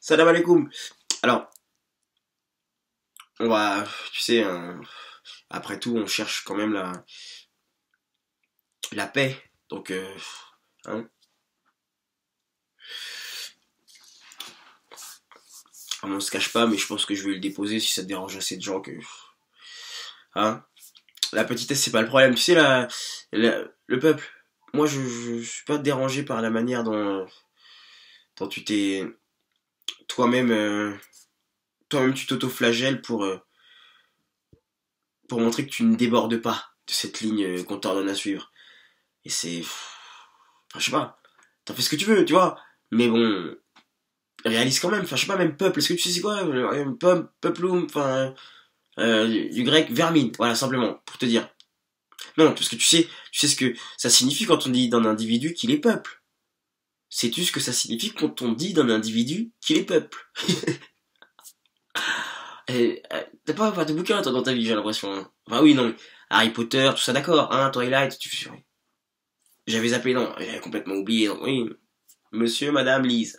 Salam alaikum. Alors, on va, tu sais, après tout, on cherche quand même la paix. Donc, hein, on se cache pas, mais je pense que je vais le déposer si ça te dérange assez de gens que, hein. La petitesse, c'est pas le problème. Tu sais, le peuple, moi, je suis pas dérangé par la manière dont tu t'es, toi-même, toi-même, tu t'auto-flagelles pour montrer que tu ne débordes pas de cette ligne qu'on t'ordonne à suivre. Et c'est, enfin, je sais pas, t'en fais ce que tu veux, tu vois. Mais bon, réalise quand même, enfin, je sais pas, même peuple, est-ce que tu sais c'est quoi peuplum, enfin, du grec vermine, voilà, simplement, pour te dire. Non, parce que tu sais ce que ça signifie quand on dit d'un individu qu'il est peuple. Sais-tu ce que ça signifie quand on dit d'un individu qu'il est peuple? T'as pas de bouquin, toi, dans ta vie, j'ai l'impression, hein. Enfin, oui, non, mais Harry Potter, tout ça, d'accord, hein, Twilight, j'avais zappé, non, j'avais complètement oublié, non, oui, monsieur, madame, Lise.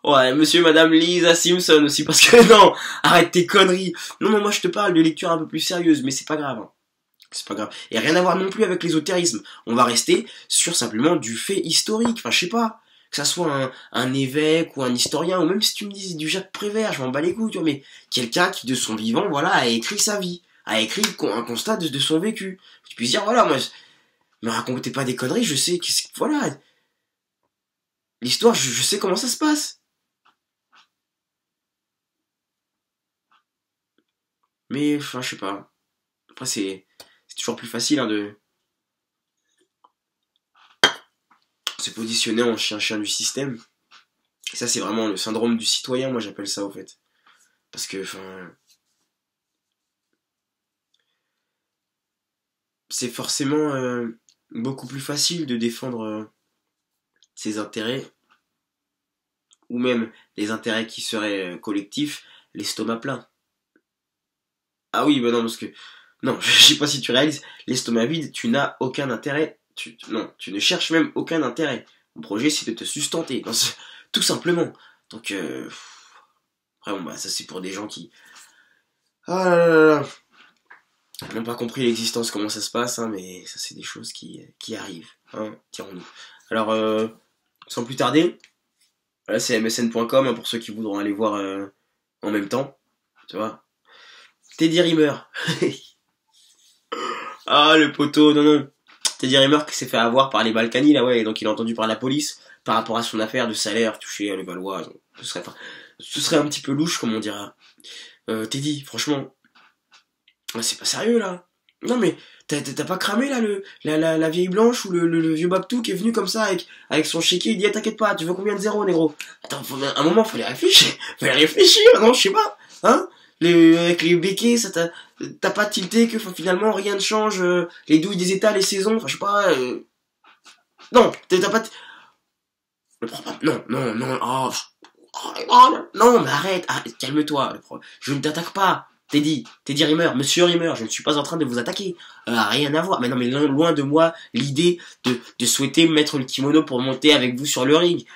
Ouais, monsieur, madame Lisa Simpson aussi, parce que non, arrête tes conneries. Non, non, moi je te parle de lecture un peu plus sérieuse, mais c'est pas grave, hein. C'est pas grave. Et rien à voir non plus avec l'ésotérisme. On va rester sur simplement du fait historique. Enfin, je sais pas. Que ça soit un évêque ou un historien, ou même si tu me dis du Jacques Prévert, je m'en bats les couilles, tu vois, mais quelqu'un qui de son vivant, voilà, a écrit sa vie. A écrit un constat de son vécu. Tu puisses dire, voilà, moi, me racontez pas des conneries, je sais, voilà. L'histoire, je sais comment ça se passe. Mais, enfin, je sais pas. Après, c'est toujours plus facile hein, de se positionner en chien du système. Et ça, c'est vraiment le syndrome du citoyen, moi j'appelle ça au fait. Parce que, enfin, c'est forcément beaucoup plus facile de défendre ses intérêts, ou même les intérêts qui seraient collectifs, l'estomac plein. Ah oui, bah non, parce que, non, je sais pas si tu réalises, l'estomac vide, tu n'as aucun intérêt, non, tu ne cherches même aucun intérêt. Mon projet, c'est de te sustenter, non, tout simplement. Donc, après, bon, bah, ça c'est pour des gens qui, ah là là là, n'ont pas compris l'existence, comment ça se passe, hein, mais ça c'est des choses qui arrivent, hein, dirons-nous. Alors, sans plus tarder, là c'est msn.com hein, pour ceux qui voudront aller voir en même temps, tu vois. Teddy Riner. Ah le poteau, non non. Teddy Riner qui s'est fait avoir par les Balkany là ouais, et donc il a entendu par la police par rapport à son affaire de salaire touché à les Valois. Donc, ce serait un petit peu louche comme on dira. Teddy, franchement, c'est pas sérieux là. Non mais t'as pas cramé là la vieille blanche ou le vieux Babtou qui est venu comme ça avec son chéquier, il dit t'inquiète pas, tu veux combien de zéros négro? Attends, un moment fallait réfléchir. Fallait réfléchir, non je sais pas. Hein? Avec les béquets, ça t'as pas tilté que finalement rien ne change, les douilles des états, les saisons, enfin je sais pas. Non, t'as pas. Le problème, non, non, non, non, mais arrête, calme-toi. Je ne t'attaque pas. Teddy Rimmer, Monsieur Rimmer, je ne suis pas en train de vous attaquer. Rien à voir. Mais non, mais loin de moi l'idée de souhaiter mettre le kimono pour monter avec vous sur le ring.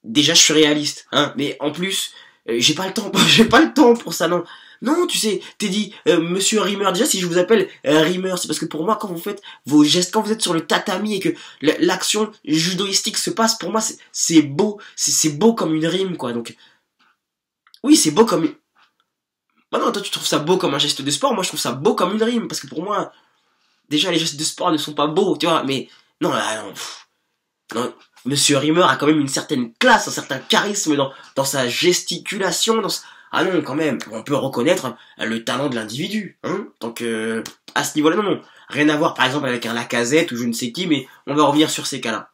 Déjà, je suis réaliste, hein. Mais en plus, j'ai pas le temps, j'ai pas le temps pour ça, non. Non, tu sais, Teddy, Monsieur Rimmer, déjà si je vous appelle Rimmer, c'est parce que pour moi, quand vous faites vos gestes, quand vous êtes sur le tatami et que l'action judoïstique se passe, pour moi, c'est beau, c'est beau comme une rime, quoi. Donc, oui, c'est beau comme une... Bah non, toi tu trouves ça beau comme un geste de sport, moi je trouve ça beau comme une rime, parce que pour moi, déjà les gestes de sport ne sont pas beaux, tu vois, mais non, non, non, Monsieur Rimmer a quand même une certaine classe, un certain charisme dans sa gesticulation, ah non, quand même, on peut reconnaître le talent de l'individu, hein. Donc, à ce niveau-là, non, non. Rien à voir, par exemple, avec un Lacazette ou je ne sais qui, mais on va revenir sur ces cas-là.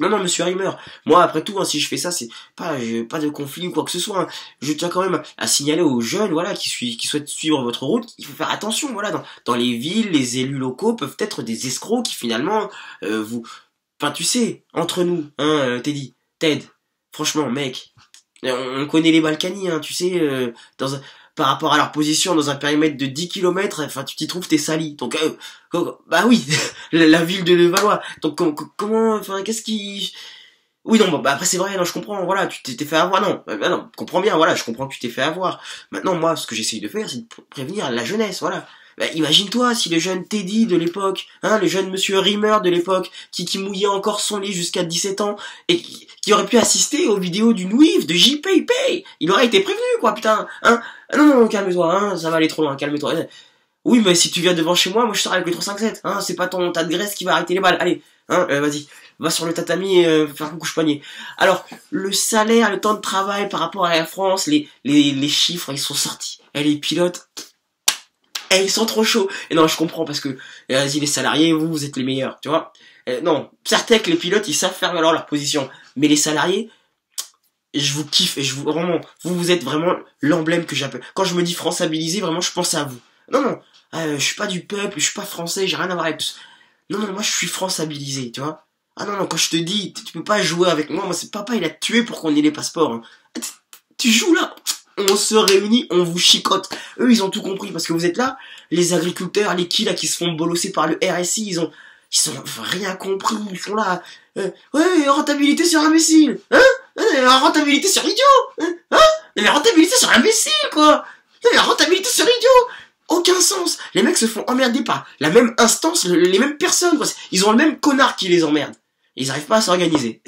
Non, non, Monsieur Rimmer. Moi, après tout, hein, si je fais ça, c'est pas de conflit ou quoi que ce soit, hein. Je tiens quand même à signaler aux jeunes, voilà, qui souhaitent suivre votre route, il faut faire attention, voilà, dans les villes, les élus locaux peuvent être des escrocs qui finalement, enfin, tu sais, entre nous, hein, Ted, franchement, mec, on connaît les Balkany, hein, tu sais, par rapport à leur position dans un périmètre de 10 kilomètres, enfin, tu t'y trouves, t'es sali. Donc, bah oui, la ville de Levallois. Donc, comment, enfin, qu'est-ce qui... Oui, non, bah après c'est vrai, non, je comprends, voilà, tu t'es fait avoir, non, non, je comprends bien, voilà, je comprends que tu t'es fait avoir. Maintenant, moi, ce que j'essaye de faire, c'est de prévenir la jeunesse, voilà. Bah, imagine-toi si le jeune Teddy de l'époque, hein, le jeune monsieur Rimmer de l'époque, qui mouillait encore son lit jusqu'à 17 ans, et qui aurait pu assister aux vidéos du Nouif, de JPP, il aurait été prévenu, quoi, putain, hein. Ah, non, non, calme-toi, hein, ça va aller trop loin, calme-toi. Oui, mais si tu viens devant chez moi, moi je serai avec le 357, hein, c'est pas ton tas de graisse qui va arrêter les balles, allez, hein, vas-y. Va sur le tatami et faire un couche-poignet. Alors, le salaire, le temps de travail par rapport à la France, les chiffres, ils sont sortis. Et les pilotes, ils sont trop chauds. Et non, je comprends parce que, vas-y, les salariés, vous êtes les meilleurs, tu vois. Non, certes que les pilotes, ils savent faire alors leur position. Mais les salariés, je vous kiffe et je vous, vraiment, vous êtes vraiment l'emblème que j'appelle. Quand je me dis françabilisé, vraiment, je pense à vous. Non, non, je suis pas du peuple, je suis pas français, j'ai rien à voir avec tout ça. Non, non, moi je suis françabilisé, tu vois. Ah non, non, quand je te dis, tu peux pas jouer avec moi, c'est papa, il a tué pour qu'on ait les passeports. Hein. Tu joues là, on se réunit, on vous chicote. Eux, ils ont tout compris, parce que vous êtes là, les agriculteurs, les qui là, qui se font bolosser par le RSI, ils ont rien compris, ils sont là. Ouais, rentabilité sur imbécile, hein, rentabilité sur idiot, hein, mais rentabilité sur imbécile, quoi. La rentabilité sur idiot. Aucun sens. Les mecs se font emmerder par la même instance, les mêmes personnes. Quoi. Ils ont le même connard qui les emmerde. Ils arrivent pas à s'organiser.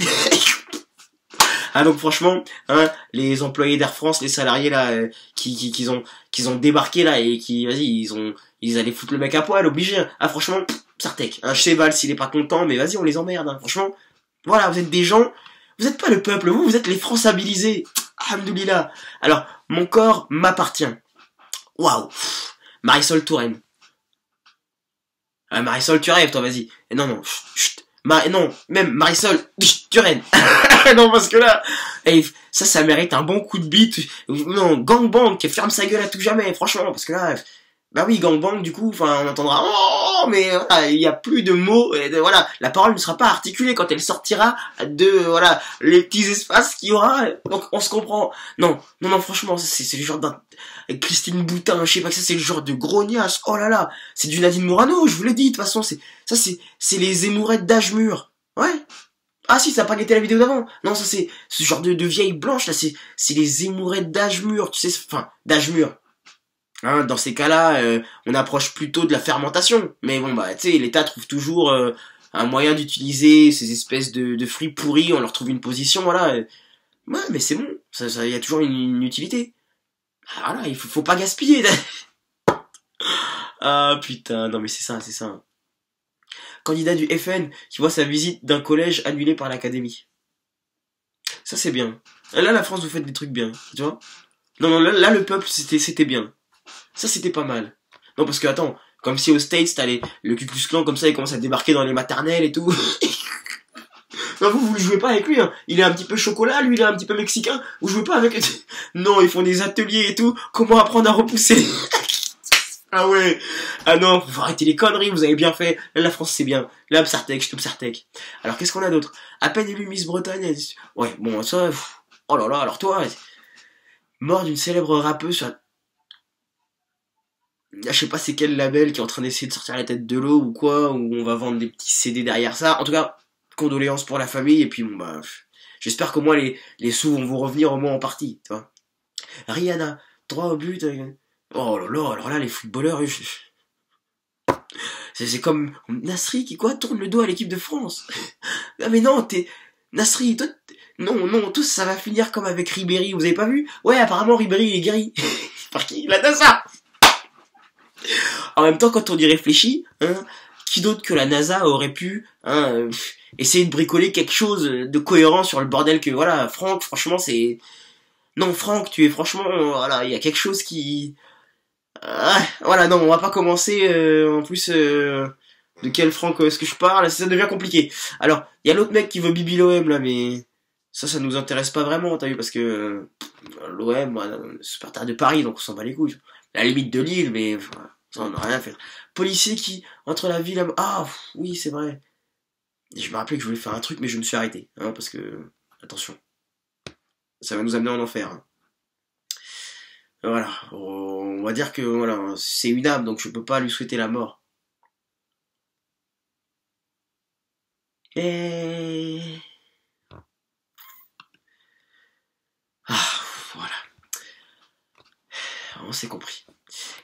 Ah donc franchement, hein, les employés d'Air France, les salariés là, qui ont débarqué là et qui, vas-y, ils allaient foutre le mec à poil, obligé. Hein. Ah franchement, Sartek. Un cheval s'il est pas content, mais vas-y, on les emmerde. Hein. Franchement, voilà, vous êtes des gens, vous êtes pas le peuple, vous êtes les françabilisés. Alhamdoulilah. Alors, mon corps m'appartient. Waouh. Marisol Touraine. Ah, Marisol, tu rêves, toi, vas-y. Non, non, chut. Non, même Marisol, Touraine. Non, parce que là, ça mérite un bon coup de bite. Non, gangbang, qui ferme sa gueule à tout jamais, franchement, parce que là, bah oui, gangbang, du coup, enfin, on entendra, oh, mais voilà, il y a plus de mots, et voilà, la parole ne sera pas articulée quand elle sortira de, voilà, les petits espaces qu'il y aura, donc on se comprend. Non, non, non, franchement, c'est le genre d'un, Christine Boutin, je sais pas que ça, c'est le genre de grognasse, oh là là, c'est du Nadine Morano, je vous l'ai dit, de toute façon, c'est les émourettes d'âge mûr. Ouais. Ah si, ça a pas guetté la vidéo d'avant. Non, ça c'est ce genre de vieille blanche là, c'est les émourettes d'âge mûr, tu sais, enfin, d'âge mûr. Hein, dans ces cas-là, on approche plutôt de la fermentation. Mais bon, bah, tu sais, l'État trouve toujours un moyen d'utiliser ces espèces de fruits pourris, on leur trouve une position, voilà. Ouais, mais c'est bon, y a toujours une utilité. Ah, voilà, il faut pas gaspiller. Ah putain, non mais c'est ça, c'est ça. Candidat du FN qui voit sa visite d'un collège annulée par l'académie. Ça c'est bien. Là, la France, vous faites des trucs bien, tu vois. Non, non, là le peuple, c'était bien. Ça, c'était pas mal. Non, parce que, attends, comme si aux States, t'as le Ku Klux Klan, comme ça, il commence à débarquer dans les maternelles et tout. Non, vous ne jouez pas avec lui, hein. Il est un petit peu chocolat, lui, il est un petit peu mexicain. Vous jouez pas avec... Non, ils font des ateliers et tout. Comment apprendre à repousser. Ah ouais. Ah non, faut arrêter les conneries, vous avez bien fait. Là, la France, c'est bien. Là, Psartek, je te Psartek. Alors, qu'est-ce qu'on a d'autre? À peine élu Miss Bretagne. Ouais, bon, ça... Oh là là, alors toi... Mort d'une célèbre rappeuse sur... Je sais pas c'est quel label qui est en train d'essayer de sortir la tête de l'eau ou quoi, où on va vendre des petits CD derrière ça. En tout cas, condoléances pour la famille, et puis bon bah... J'espère qu'au moins les sous vont vous revenir au moins en partie, tu vois. Rihanna, droit au but... Oh là là, alors là, les footballeurs... C'est comme Nasri qui quoi tourne le dos à l'équipe de France. Ah mais non, Nasri, toi... Non, non, tout ça va finir comme avec Ribéry, vous avez pas vu? Ouais, apparemment Ribéry il est guéri. Par qui? La NASA. En même temps, quand on y réfléchit, hein, qui d'autre que la NASA aurait pu essayer de bricoler quelque chose de cohérent sur le bordel que voilà, Franck, franchement, c'est... Non, Franck, tu es franchement... Voilà, il y a quelque chose qui... voilà, non, on va pas commencer, en plus... de quel Franck est-ce que je parle? Ça devient compliqué. Alors, il y a l'autre mec qui veut Bibi l'OM, là, mais... Ça nous intéresse pas vraiment, t'as vu, parce que... l'OM, voilà, supporter de Paris, donc on s'en bat les couilles. À la limite de Lille, mais... Voilà, ça, on n'a rien à faire. Policier qui, entre la ville... Ah, oui, c'est vrai. Et je me rappelais que je voulais faire un truc, mais je me suis arrêté. Hein, parce que... Attention. Ça va nous amener en enfer. Hein. Voilà. On va dire que, voilà, c'est une âme, donc je peux pas lui souhaiter la mort. Et... On s'est compris.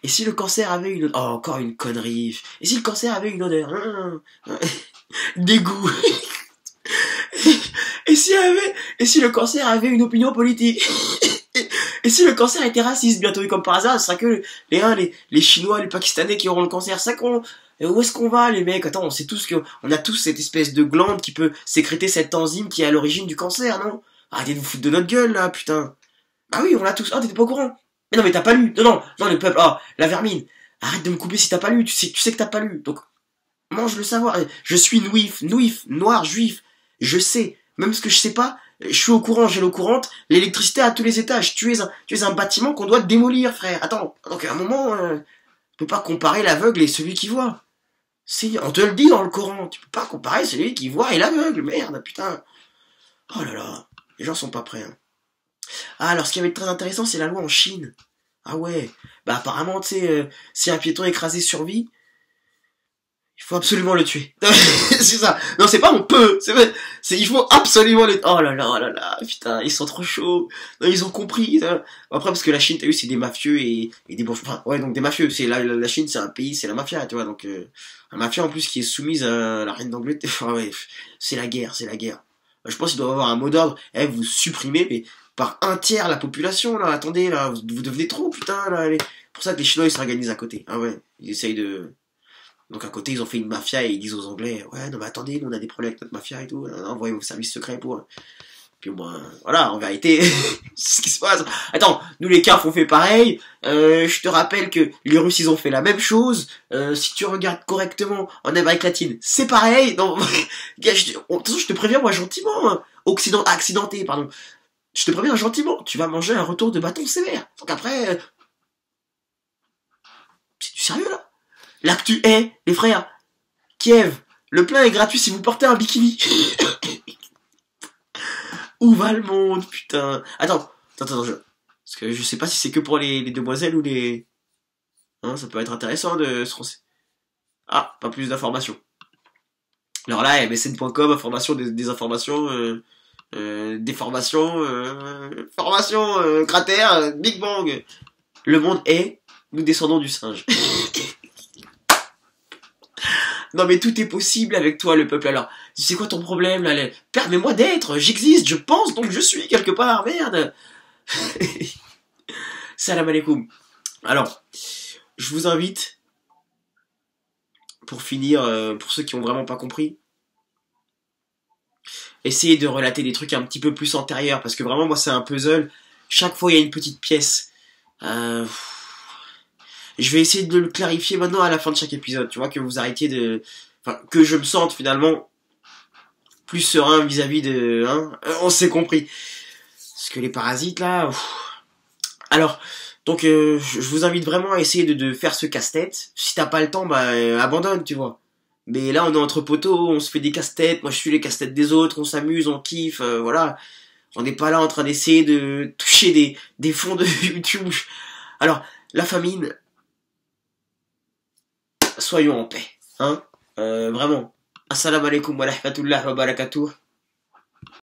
Et si le cancer avait une odeur... Oh, encore une connerie. Et si le cancer avait une odeur dégoût. Et si le cancer avait une opinion politique. Et si le cancer était raciste bientôt, et comme par hasard, ce sera que les Chinois, les Pakistanais qui auront le cancer. Ça qu'on... Et où est-ce qu'on va, les mecs? Attends, on sait tous on a tous cette espèce de glande qui peut sécréter cette enzyme qui est à l'origine du cancer, non? Arrêtez de vous foutre de notre gueule, là, putain. Ah oui, on l'a tous. Ah, t'étais pas au courant? Mais non, mais t'as pas lu. Non, le peuple. Ah, la vermine. Arrête de me couper si t'as pas lu. Tu sais que t'as pas lu. Donc, mange le savoir. Je suis nouif, noir, juif. Je sais. Même ce que je sais pas, je suis au courant, j'ai l'eau courante. L'électricité à tous les étages. Tu es un bâtiment qu'on doit démolir, frère. Attends. Donc, à un moment, on peut pas comparer l'aveugle et celui qui voit. On te le dit dans le Coran. Tu peux pas comparer celui qui voit et l'aveugle. Merde, putain. Oh là là. Les gens sont pas prêts, hein. Ah, alors ce qui va être très intéressant, c'est la loi en Chine. Ah ouais. Bah apparemment, tu sais, si un piéton écrasé survit, il faut absolument le tuer. C'est ça. Non, c'est pas on peut. Il faut absolument le... Oh là là, putain, ils sont trop chauds. Non, ils ont compris. Ça. Après, parce que la Chine, t'as vu, c'est des mafieux et des bourgeois. Enfin, ouais, donc des mafieux. C'est la Chine, c'est un pays, c'est la mafia, tu vois. Donc, un mafia en plus qui est soumise à la reine d'Angleterre. Enfin, ouais, c'est la guerre. Je pense qu'il doit y avoir un mot d'ordre. Vous supprimez, mais par un tiers la population, là. Attendez, là, vous devenez trop, putain, là. C'est pour ça que les Chinois, ils s'organisent à côté. Ah ouais, ils essayent de... Donc à côté, ils ont fait une mafia et ils disent aux Anglais, ouais, non mais attendez, nous on a des problèmes avec notre mafia et tout, envoyez vos services secrets pour... Puis bon, voilà, en vérité, c'est ce qui se passe. Attends, nous les Carfs on fait pareil, je te rappelle que les Russes ils ont fait la même chose, si tu regardes correctement en Amérique latine, c'est pareil, non, gars, de toute façon je te préviens moi gentiment, hein. Accidenté, pardon. Je te préviens gentiment, tu vas manger un retour de bâton sévère. Donc après, c'est du sérieux là? L'actu est, les frères, Kiev, le plein est gratuit si vous portez un bikini. Où va le monde, putain? Attends, parce que je sais pas si c'est que pour les demoiselles ou les... Hein, ça peut être intéressant de se renseigner. Ah, pas plus d'informations. Alors là, msn.com, information, des informations, déformation, formation, cratère, Big Bang. Le monde est, nous descendons du singe. Non mais tout est possible avec toi le peuple, alors c'est quoi ton problème là? Permets-moi d'être, j'existe, je pense, donc je suis quelque part, merde. Salam alaikum. Alors, je vous invite, pour finir, pour ceux qui ont vraiment pas compris, essayez de relater des trucs un petit peu plus antérieurs, parce que vraiment moi c'est un puzzle, chaque fois il y a une petite pièce. Je vais essayer de le clarifier maintenant à la fin de chaque épisode, tu vois, que vous arrêtiez de... Enfin, que je me sente finalement plus serein vis-à-vis de... Hein, on s'est compris. Parce que les parasites, là... Alors, donc, je vous invite vraiment à essayer de faire ce casse-tête. Si t'as pas le temps, bah, abandonne, tu vois. Mais là, on est entre poteaux, on se fait des casse-têtes, moi je suis les casse-têtes des autres, on s'amuse, on kiffe, voilà. On n'est pas là en train d'essayer de toucher des fonds de YouTube. Alors, la famine... Soyons en paix, hein, vraiment. Assalamu alaikum wa rahmatullahi wa barakatuh.